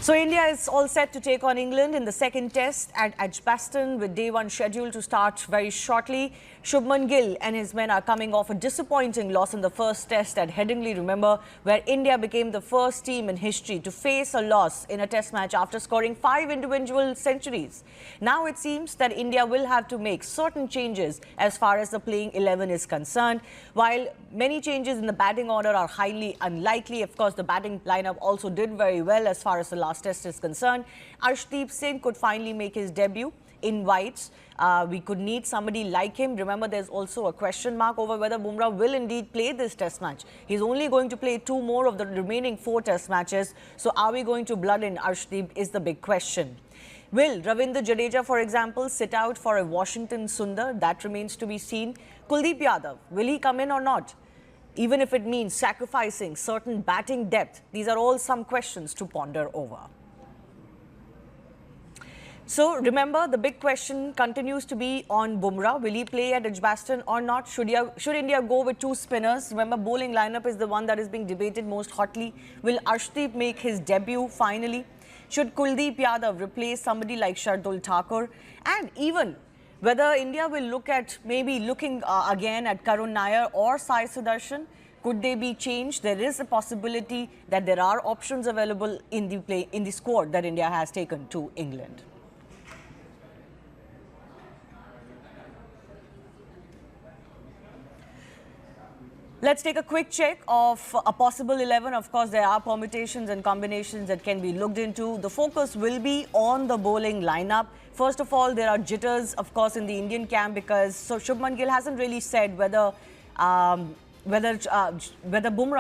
So India is all set to take on England in the second test at Edgbaston with day one scheduled to start very shortly. Shubman Gill and his men are coming off a disappointing loss in the first test at Headingley, remember, where India became the first team in history to face a loss in a test match after scoring 5 individual centuries. Now it seems that India will have to make certain changes as far as the playing 11 is concerned. While many changes in the batting order are highly unlikely, of course, the batting lineup also did very well as far as the last test is concerned. Arshdeep Singh could finally make his debut in whites. We could need somebody like him. Remember, there's also a question mark over whether Bumrah will indeed play this test match. He's only going to play 2 more of the remaining 4 test matches. So are we going to blood in Arshdeep is the big question. Will Ravindra Jadeja, for example, sit out for a Washington Sundar? That remains to be seen. Kuldeep Yadav, will he come in or not? Even if it means sacrificing certain batting depth, these are all some questions to ponder over. So remember, the big question continues to be on Bumrah. Will he play at Edgbaston or not? Should India go with 2 spinners? Remember, bowling lineup is the one that is being debated most hotly. Will Arshdeep make his debut finally? Should Kuldeep Yadav replace somebody like Shardul Thakur? And even whether India will look at looking again at Karun Nair or Sai Sudarshan, could they be changed? There is a possibility that there are options available in the squad that India has taken to England. Let's take a quick check of a possible 11. Of course, there are permutations and combinations that can be looked into. The focus will be on the bowling lineup. First of all, there are jitters, of course, in the Indian camp because Shubman Gill hasn't really said whether Bumrah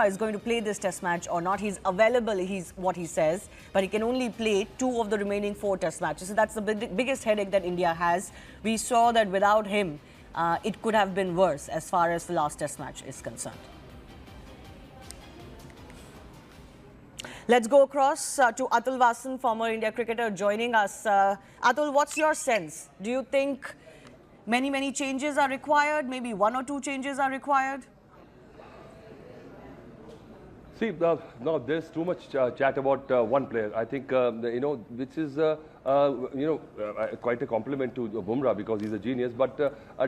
is going to play this test match or not. He's available, he's what he says, but he can only play 2 of the remaining 4 test matches. So that's the biggest headache that India has. We saw that without him, it could have been worse as far as the last test match is concerned. Let's go across to Atul Vasan, former India cricketer, joining us. Atul, what's your sense? Do you think many changes are required? Maybe 1 or 2 changes are required? See, no, there's too much chat about one player. I think, which is, quite a compliment to Bumrah because he's a genius, but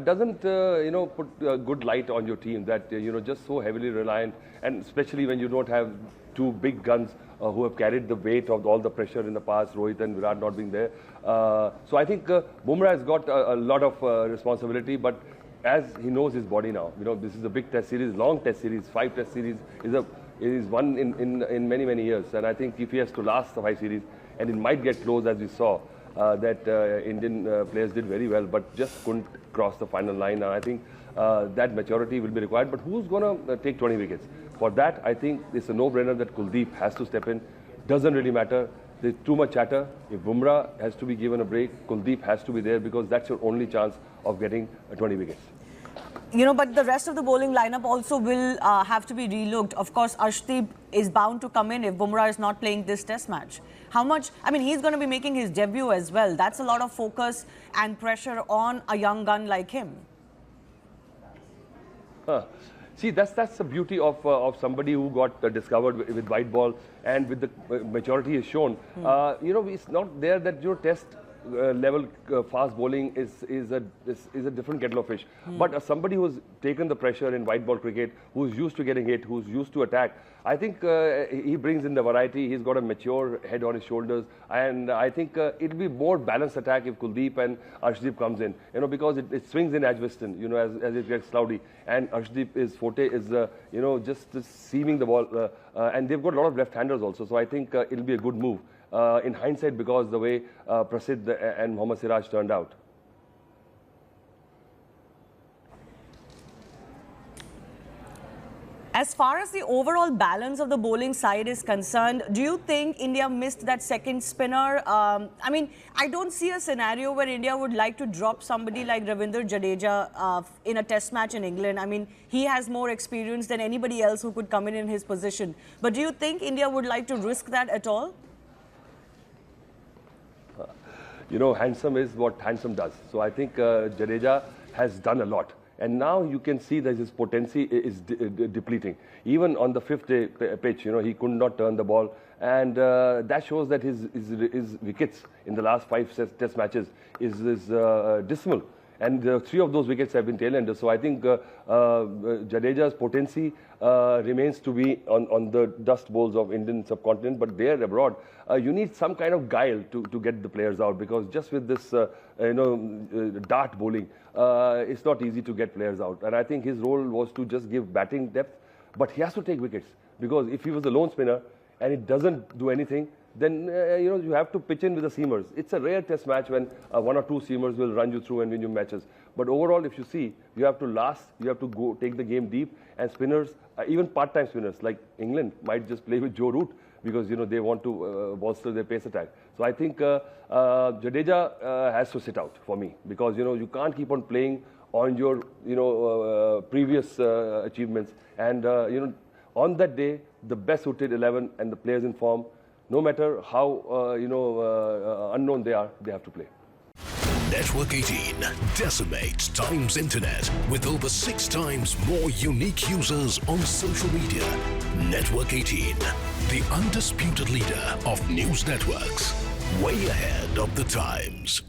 doesn't, put a good light on your team that, just so heavily reliant, and especially when you don't have 2 big guns who have carried the weight of all the pressure in the past, Rohit and Virat not being there. So I think Bumrah has got a lot of responsibility, but as he knows his body now, this is a big test series, long test series, 5 test series is one in many years, and I think if he has to last the 5 series, and it might get close as we saw that Indian players did very well, but just couldn't cross the final line. And I think that maturity will be required. But who's going to take 20 wickets? For that, I think it's a no-brainer that Kuldeep has to step in. Doesn't really matter. There's too much chatter. If Bumrah has to be given a break, Kuldeep has to be there because that's your only chance of getting 20 wickets. But the rest of the bowling lineup also will have to be relooked. Of course, Arshdeep is bound to come in if Bumrah is not playing this test match. How much? I mean, he's going to be making his debut as well. That's a lot of focus and pressure on a young gun like him. See, that's the beauty of somebody who got discovered with white ball and with the maturity is shown. It's not there that your test level fast bowling is a different kettle of fish. But somebody who's taken the pressure in white ball cricket, who's used to getting hit, who's used to attack, I think he brings in the variety. He's got a mature head on his shoulders, and I think it'll be more balanced attack if Kuldeep and Arshdeep comes in. Because it swings in Edgbaston, as it gets cloudy, and Arshdeep forte is just seaming the ball, and they've got a lot of left-handers also. So I think it'll be a good move. In hindsight, because the way Prasidh and Mohammad Siraj turned out. As far as the overall balance of the bowling side is concerned, do you think India missed that second spinner? I mean, I don't see a scenario where India would like to drop somebody like Ravindra Jadeja in a test match in England. I mean, he has more experience than anybody else who could come in his position. But do you think India would like to risk that at all? Handsome is what handsome does. So I think Jadeja has done a lot. And now you can see that his potency is depleting. Even on the fifth day pitch, he could not turn the ball. And that shows that his wickets in the last 5 test matches is dismal. And 3 of those wickets have been tail-enders. So I think Jadeja's potency remains to be on the dust bowls of Indian subcontinent. But there abroad, you need some kind of guile to get the players out, because just with this dart bowling, it's not easy to get players out. And I think his role was to just give batting depth, but he has to take wickets, because if he was a lone spinner and it doesn't do anything, then you have to pitch in with the seamers. It's a rare test match when 1 or 2 seamers will run you through and win you matches. But overall, if you see, you have to last, you have to go take the game deep, and spinners, even part-time spinners like England, might just play with Joe Root, because they want to bolster their pace attack. So I think Jadeja has to sit out for me, because you can't keep on playing on your previous achievements. And on that day, the best suited 11 and the players in form, no matter how unknown they are, they have to play. Network 18 decimates Times Internet with over 6 times more unique users on social media. Network 18, the undisputed leader of news networks, way ahead of the times.